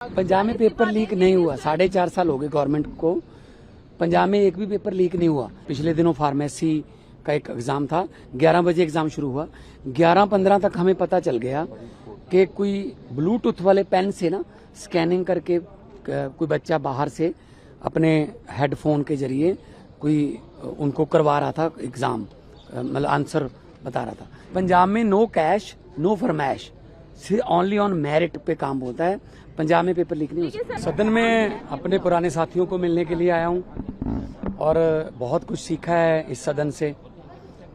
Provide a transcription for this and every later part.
पंजाब में paper leak नहीं हुआ। 4.5 साल हो गए गवर्नमेंट को। पंजाब में एक भी पेपर लीक नहीं हुआ। पिछले दिनों फार्मेसी का एक एग्जाम था, 11 बजे एग्जाम शुरू हुआ। 11:15 तक हमें पता चल गया कि कोई ब्लूटूथ वाले पेन से ना स्कैनिंग करके कोई बच्चा बाहर से अपने हेडफोन के जरिए कोई उनको करवा रहा था एग्जाम, मतलब आंसर बता रहा था। पंजाब में नो कैश नो फरमाइश, सिर्फ ओनली ऑन मेरिट पे काम होता है। पंजाब में पेपर लीक नहीं हो सकता। सदन में अपने पुराने साथियों को मिलने के लिए आया हूँ और बहुत कुछ सीखा है इस सदन से,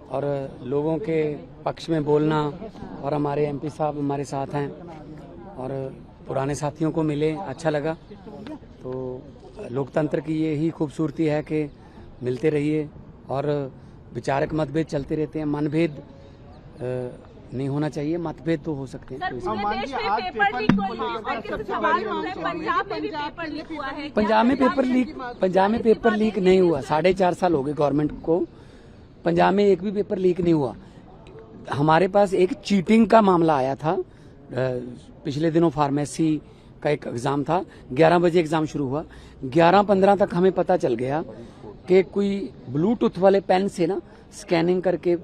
और लोगों के पक्ष में बोलना, और हमारे एमपी साहब हमारे साथ हैं और पुराने साथियों को मिले, अच्छा लगा। तो लोकतंत्र की यही खूबसूरती है कि मिलते रहिए और विचारक मतभेद चलते रहते हैं। मनभेद नहीं होना चाहिए, मतभेद तो हो सकते हैं। पंजाब में पेपर लीक नहीं हुआ। 4.5 साल हो गए गवर्नमेंट को। पंजाब में एक भी पेपर लीक नहीं हुआ। हमारे पास एक चीटिंग का मामला आया था। पिछले दिनों फार्मेसी का एक एग्जाम था, 11 बजे एग्जाम शुरू हुआ। 11:15 तक हमें पता चल गया कि कोई ब्लूटूथ वाले पेन से ना स्कैनिंग करके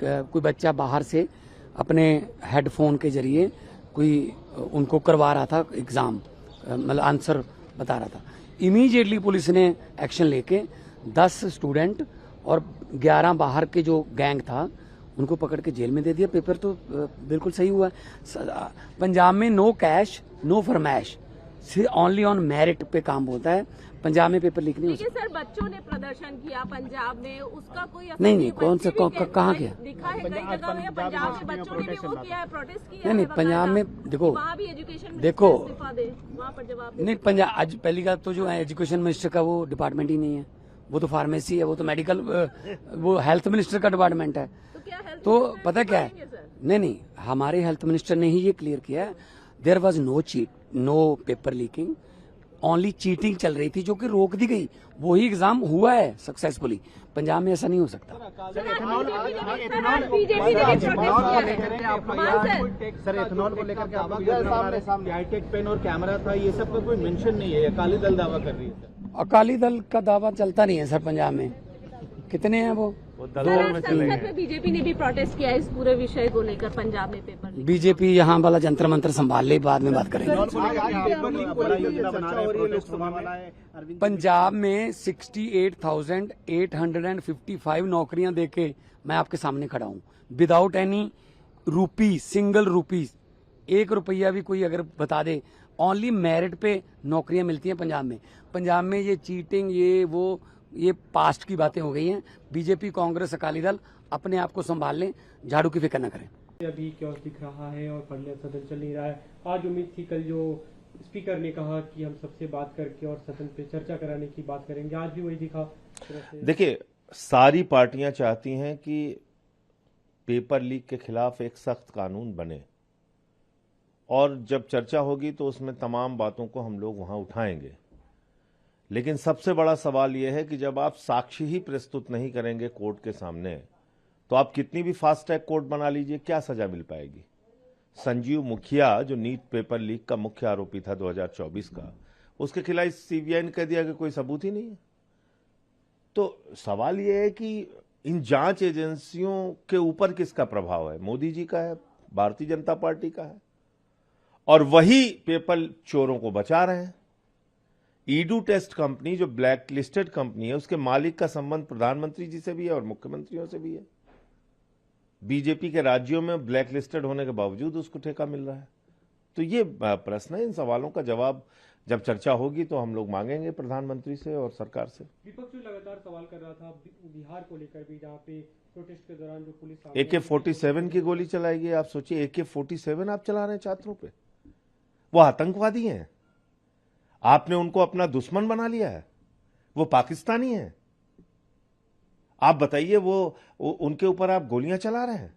कोई बच्चा बाहर से अपने हेडफोन के जरिए कोई उनको करवा रहा था एग्जाम, मतलब आंसर बता रहा था। इमीडिएटली पुलिस ने एक्शन लेके 10 स्टूडेंट और 11 बाहर के जो गैंग था उनको पकड़ के जेल में दे दिया। पेपर तो बिल्कुल सही हुआ। पंजाब में नो कैश नो फरमाइश, सिर्फ ओनली ऑन मेरिट पे काम होता है। पंजाब में पेपर लीक नहीं हो सकता। सर, बच्चों ने प्रदर्शन किया पंजाब में, उसका कोई असर नहीं, कौन से कहाँ किया? दिखा है कई जगह में। पंजाब के बच्चों ने भी वो किया है, प्रोटेस्ट किया। नहीं, पंजाब में देखो, वहाँ भी एजुकेशन देखो, वहाँ पर जवाब नहीं। पंजाब आज पहली बात तो जो है एजुकेशन मिनिस्टर का वो डिपार्टमेंट ही नहीं है, वो तो फार्मेसी है, वो तो मेडिकल, वो हेल्थ मिनिस्टर का डिपार्टमेंट है। तो पता क्या है, नहीं, हमारे हेल्थ मिनिस्टर ने ही ये क्लियर किया है, there was no paper leaking, only cheating चल रही थी जो कि रोक दी गई। वही एग्जाम हुआ है सक्सेसफुली। पंजाब में ऐसा नहीं हो सकता। सर, एथेनॉल को लेकर के आप हाईटेक पेन और कैमरा था, ये सब का कोई मेंशन नहीं है। अकाली दल दावा कर रही है सर। अकाली दल का दावा चलता नहीं है सर पंजाब में। कितने हैं वो? संसद में बीजेपी ने भी प्रोटेस्ट किया इस पूरे विषय को लेकर। पंजाब में पेपर बीजेपी यहाँ वाला जंतर मंत्र संभाल ले, बाद में बात करेंगे। पंजाब में 68,855 नौकरियां देके मैं आपके सामने खड़ा हूँ, विदाउट एनी रूपी, सिंगल रुपीज, 1 रुपया भी कोई अगर बता दे। ओनली मेरिट पे नौकरियां मिलती हैं पंजाब में। पंजाब में ये चीटिंग, ये पास्ट की बातें हो गई हैं। बीजेपी, कांग्रेस, अकाली दल अपने आप को संभाल लें, झाड़ू की फिक्र न करें। अभी क्या दिख रहा है और पढ़ने सदन चल नहीं रहा है। आज उम्मीद थी कल जो स्पीकर ने कहा कि हम सबसे बात करके और सदन पे चर्चा कराने की बात करेंगे, आज भी वही दिखा। देखिए, सारी पार्टियां चाहती हैं कि पेपर लीक के खिलाफ एक सख्त कानून बने, और जब चर्चा होगी तो उसमें तमाम बातों को हम लोग वहां उठाएंगे। लेकिन सबसे बड़ा सवाल यह है कि जब आप साक्षी ही प्रस्तुत नहीं करेंगे कोर्ट के सामने, तो आप कितनी भी फास्ट ट्रैक कोर्ट बना लीजिए, क्या सजा मिल पाएगी? संजीव मुखिया जो नीट पेपर लीक का मुख्य आरोपी था 2024 का, उसके खिलाफ सीबीआई ने कह दिया कि कोई सबूत ही नहीं है। तो सवाल यह है कि इन जांच एजेंसियों के ऊपर किसका प्रभाव है? मोदी जी का है, भारतीय जनता पार्टी का है, और वही पेपर चोरों को बचा रहे हैं। ईडू टेस्ट कंपनी जो ब्लैक लिस्टेड कंपनी है, उसके मालिक का संबंध प्रधानमंत्री जी से भी है और मुख्यमंत्रियों से भी है। बीजेपी के राज्यों में ब्लैक लिस्टेड होने के बावजूद उसको ठेका मिल रहा है। तो ये प्रश्न है, इन सवालों का जवाब जब चर्चा होगी तो हम लोग मांगेंगे प्रधानमंत्री से और सरकार से। विपक्ष लगातार सवाल कर रहा था बिहार को लेकर भी, जहाँ पे प्रोटेस्ट के दौरान जो पुलिस AK-47 की गोली चलाएगी। आप सोचिए, AK-47 आप चला रहे हैं छात्रों पे। वो आतंकवादी हैं, आपने उनको अपना दुश्मन बना लिया है, वो पाकिस्तानी है। आप बताइए, वो उनके ऊपर आप गोलियां चला रहे हैं,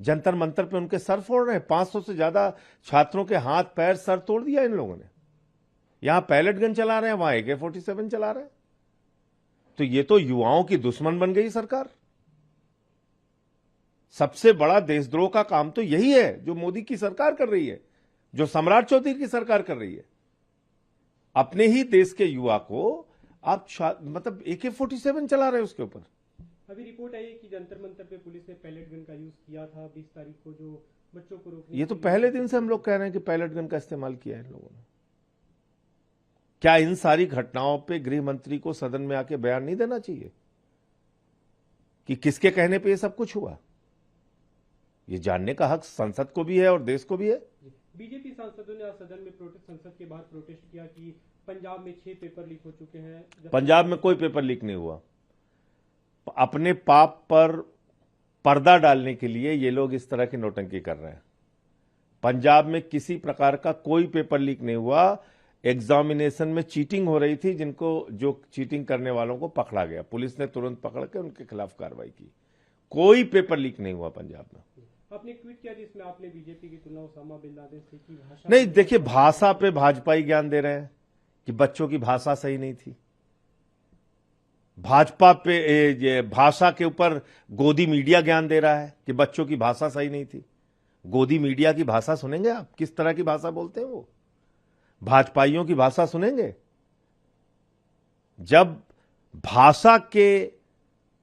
जंतर मंतर पे उनके सर फोड़ रहे हैं। 500 से ज्यादा छात्रों के हाथ पैर सर तोड़ दिया इन लोगों ने। यहां पैलेट गन चला रहे हैं, वहां AK-47 चला रहे हैं। तो ये तो युवाओं की दुश्मन बन गई सरकार। सबसे बड़ा देशद्रोह का काम तो यही है जो मोदी की सरकार कर रही है, जो सम्राट चौधरी की सरकार कर रही है। अपने ही देश के युवा को आप मतलब AK-47 चला रहे हैं उसके ऊपर। अभी रिपोर्ट आई है कि जंतर मंतर पे पुलिस ने पैलेट गन का यूज किया था 20 तारीख को, जो बच्चों को रोकने ये तो के लिए- पहले दिन से हम लोग कह रहे हैं कि पैलेट गन का इस्तेमाल किया है इन लोगों ने। क्या इन सारी घटनाओं पे गृह मंत्री को सदन में आके बयान नहीं देना चाहिए कि किसके कहने पे ये सब कुछ हुआ? ये जानने का हक संसद को भी है और देश को भी है। बीजेपी सांसदों ने आज सदन में संसद के बाहर प्रोटेस्ट किया कि पंजाब में 6 पेपर लीक हो चुके हैं। पंजाब में कोई पेपर लीक नहीं हुआ। अपने पाप पर पर्दा डालने के लिए ये लोग इस तरह की नौटंकी कर रहे हैं। पंजाब में किसी प्रकार का कोई पेपर लीक नहीं हुआ। एग्जामिनेशन में चीटिंग हो रही थी, जो चीटिंग करने वालों को पकड़ा गया, पुलिस ने तुरंत पकड़ के उनके खिलाफ कार्रवाई की। कोई पेपर लीक नहीं हुआ पंजाब में। आपने एक ट्वीट किया जिसमें आपने बीजेपी की तुलना ओसामा बिन लादेन से की। भाषा नहीं, देखिए, भाषा पे भाजपाई ज्ञान दे रहे हैं कि बच्चों की भाषा सही नहीं थी। भाजपा पे ये भाषा के ऊपर गोदी मीडिया ज्ञान दे रहा है कि बच्चों की भाषा सही नहीं थी। गोदी मीडिया की भाषा सुनेंगे आप? किस तरह की भाषा बोलते हैं वो? भाजपाइयों की भाषा सुनेंगे? जब भाषा के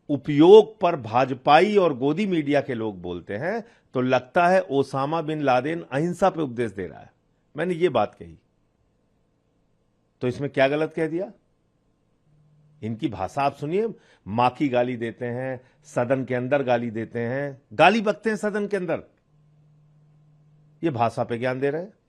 उपयोग पर भाजपाई और गोदी मीडिया के लोग बोलते हैं तो लगता है ओसामा बिन लादेन अहिंसा पे उपदेश दे रहा है। मैंने ये बात कही तो इसमें क्या गलत कह दिया? इनकी भाषा आप सुनिए। मां की गाली देते हैं, सदन के अंदर गाली देते हैं, गाली बकते हैं सदन के अंदर। ये भाषा पे ज्ञान दे रहे हैं।